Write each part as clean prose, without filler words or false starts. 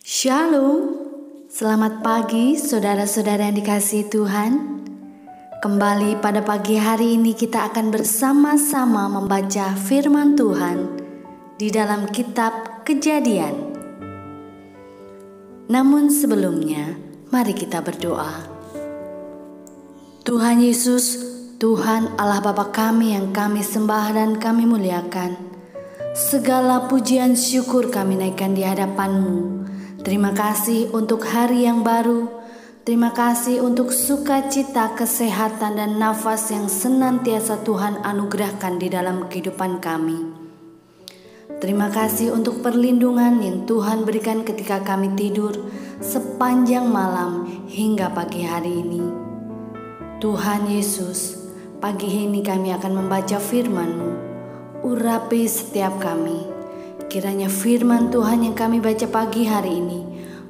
Shalom, selamat pagi saudara-saudara yang dikasihi Tuhan. Kembali pada pagi hari ini kita akan bersama-sama membaca firman Tuhan di dalam kitab Kejadian. Namun sebelumnya, mari kita berdoa. Tuhan Yesus, Tuhan Allah Bapa kami yang kami sembah dan kami muliakan, segala pujian syukur kami naikkan di hadapan-Mu. Terima kasih untuk hari yang baru. Terima kasih untuk sukacita, kesehatan, dan nafas yang senantiasa Tuhan anugerahkan di dalam kehidupan kami. Terima kasih untuk perlindungan yang Tuhan berikan ketika kami tidur sepanjang malam hingga pagi hari ini. Tuhan Yesus, pagi ini kami akan membaca firman-Mu. Urapi setiap kami. Kiranya firman Tuhan yang kami baca pagi hari ini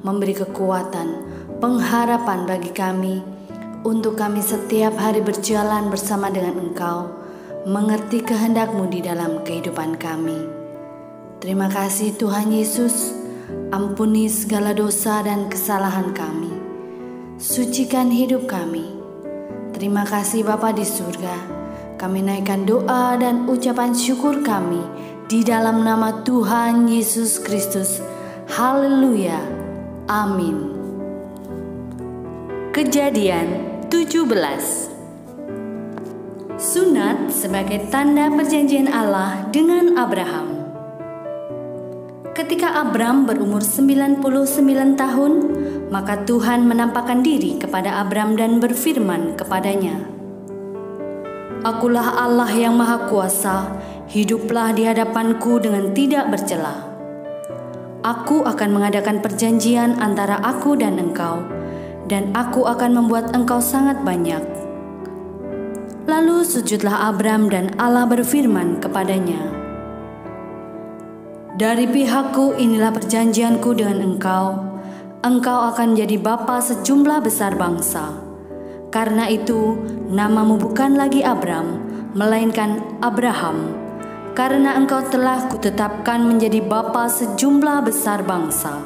memberi kekuatan, pengharapan bagi kami untuk kami setiap hari berjalan bersama dengan Engkau, mengerti kehendak-Mu di dalam kehidupan kami. Terima kasih Tuhan Yesus, ampuni segala dosa dan kesalahan kami. Sucikan hidup kami. Terima kasih Bapa di surga, kami naikkan doa dan ucapan syukur kami di dalam nama Tuhan Yesus Kristus. Haleluya. Amin. Kejadian 17. Sunat sebagai tanda perjanjian Allah dengan Abraham. Ketika Abram berumur 99 tahun, maka Tuhan menampakkan diri kepada Abram dan berfirman kepadanya, "Akulah Allah yang Maha Kuasa, hiduplah di hadapanku dengan tidak bercela. Aku akan mengadakan perjanjian antara aku dan engkau, dan aku akan membuat engkau sangat banyak." Lalu sujudlah Abram dan Allah berfirman kepadanya, "Dari pihakku inilah perjanjianku dengan engkau. Engkau akan menjadi bapa sejumlah besar bangsa. Karena itu namamu bukan lagi Abram, melainkan Abraham, karena engkau telah kutetapkan menjadi bapa sejumlah besar bangsa.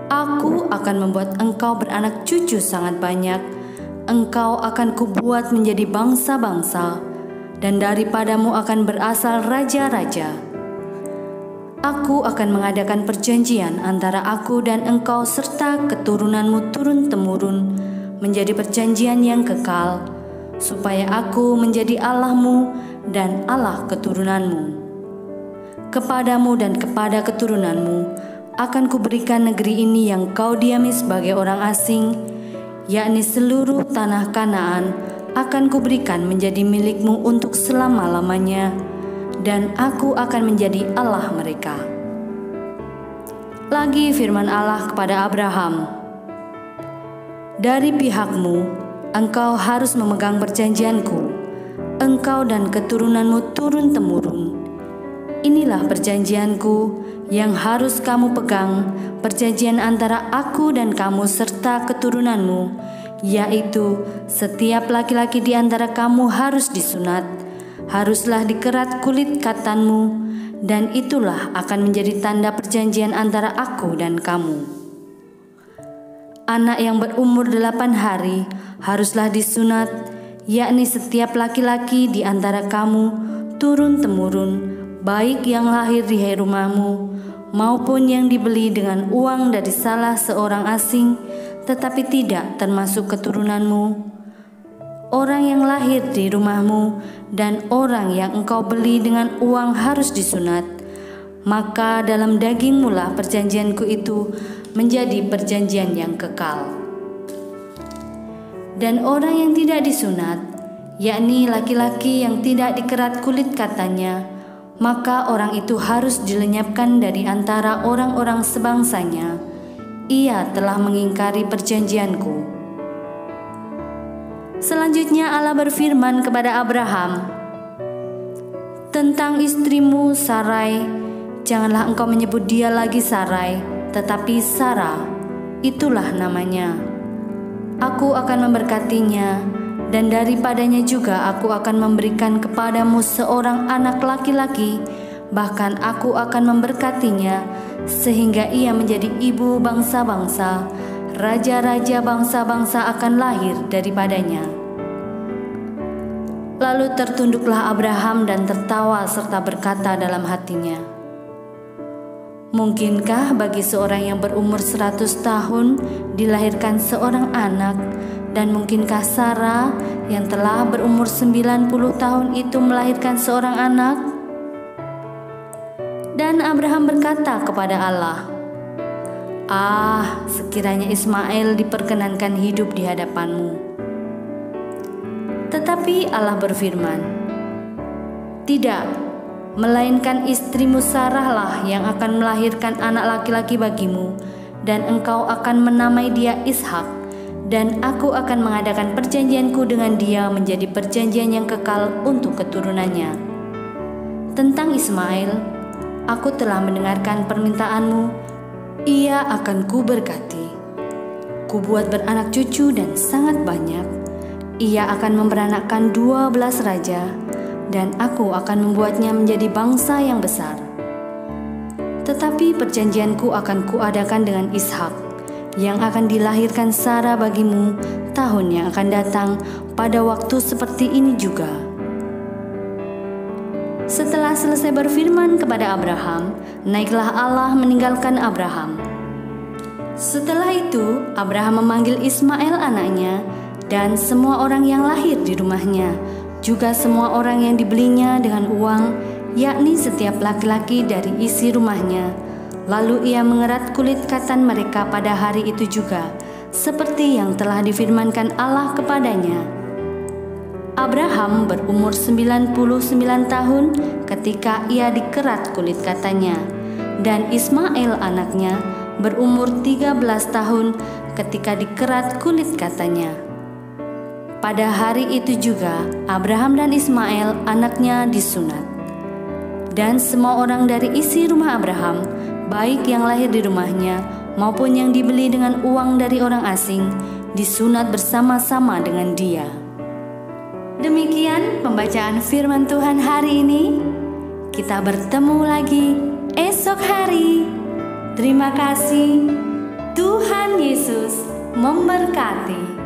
Aku akan membuat engkau beranak cucu sangat banyak. Engkau akan kubuat menjadi bangsa-bangsa, dan daripadamu akan berasal raja-raja. Aku akan mengadakan perjanjian antara aku dan engkau serta keturunanmu turun-temurun, menjadi perjanjian yang kekal, supaya aku menjadi Allahmu dan Allah keturunanmu. Kepadamu dan kepada keturunanmu akan kuberikan negeri ini yang kau diami sebagai orang asing, yakni seluruh tanah Kanaan akan kuberikan menjadi milikmu untuk selama-lamanya, dan aku akan menjadi Allah mereka." Lagi firman Allah kepada Abraham, "Dari pihakmu, engkau harus memegang perjanjianku, engkau dan keturunanmu turun-temurun. Inilah perjanjianku yang harus kamu pegang, perjanjian antara aku dan kamu serta keturunanmu, yaitu setiap laki-laki di antara kamu harus disunat, haruslah dikerat kulit katanmu, dan itulah akan menjadi tanda perjanjian antara aku dan kamu. Anak yang berumur 8 hari haruslah disunat, yakni setiap laki-laki di antara kamu turun-temurun, baik yang lahir di rumahmu maupun yang dibeli dengan uang dari salah seorang asing, tetapi tidak termasuk keturunanmu. Orang yang lahir di rumahmu dan orang yang engkau beli dengan uang harus disunat, maka dalam dagingmu lah perjanjianku itu menjadi perjanjian yang kekal. Dan orang yang tidak disunat, yakni laki-laki yang tidak dikerat kulit katanya, maka orang itu harus dilenyapkan dari antara orang-orang sebangsanya. Ia telah mengingkari perjanjianku." Selanjutnya Allah berfirman kepada Abraham, "Tentang istrimu Sarai, janganlah engkau menyebut dia lagi Sarai, tetapi Sarah, itulah namanya. Aku akan memberkatinya, dan daripadanya juga aku akan memberikan kepadamu seorang anak laki-laki bahkan aku akan memberkatinya, sehingga ia menjadi ibu bangsa-bangsa. Raja-raja bangsa-bangsa akan lahir daripadanya." Lalu tertunduklah Abraham dan tertawa serta berkata dalam hatinya, "Mungkinkah bagi seorang yang berumur 100 tahun dilahirkan seorang anak, dan mungkinkah Sarah yang telah berumur 90 tahun itu melahirkan seorang anak?" Dan Abraham berkata kepada Allah, "Sekiranya Ismail diperkenankan hidup di hadapanmu." Tetapi Allah berfirman, "Tidak, melainkan istrimu Sarah lah yang akan melahirkan anak laki-laki bagimu, dan engkau akan menamai dia Ishak, dan aku akan mengadakan perjanjianku dengan dia menjadi perjanjian yang kekal untuk keturunannya. Tentang Ismail, aku telah mendengarkan permintaanmu. Ia akan kuberkati. Kubuat beranak cucu dan sangat banyak. Ia akan memperanakkan 12 raja, dan aku akan membuatnya menjadi bangsa yang besar. Tetapi perjanjianku akan kuadakan dengan Ishak, yang akan dilahirkan Sarah bagimu tahun yang akan datang pada waktu seperti ini juga." Setelah selesai berfirman kepada Abraham, naiklah Allah meninggalkan Abraham. Setelah itu, Abraham memanggil Ismail anaknya dan semua orang yang lahir di rumahnya, juga semua orang yang dibelinya dengan uang, yakni setiap laki-laki dari isi rumahnya. Lalu ia mengerat kulit katan mereka pada hari itu juga, seperti yang telah difirmankan Allah kepadanya. Abraham berumur 99 tahun ketika ia dikerat kulit katanya, dan Ismail anaknya berumur 13 tahun ketika dikerat kulit katanya. Pada hari itu juga Abraham dan Ismail anaknya disunat. Dan semua orang dari isi rumah Abraham, baik yang lahir di rumahnya maupun yang dibeli dengan uang dari orang asing, disunat bersama-sama dengan dia. Demikian pembacaan firman Tuhan hari ini. Kita bertemu lagi esok hari. Terima kasih. Tuhan Yesus memberkati.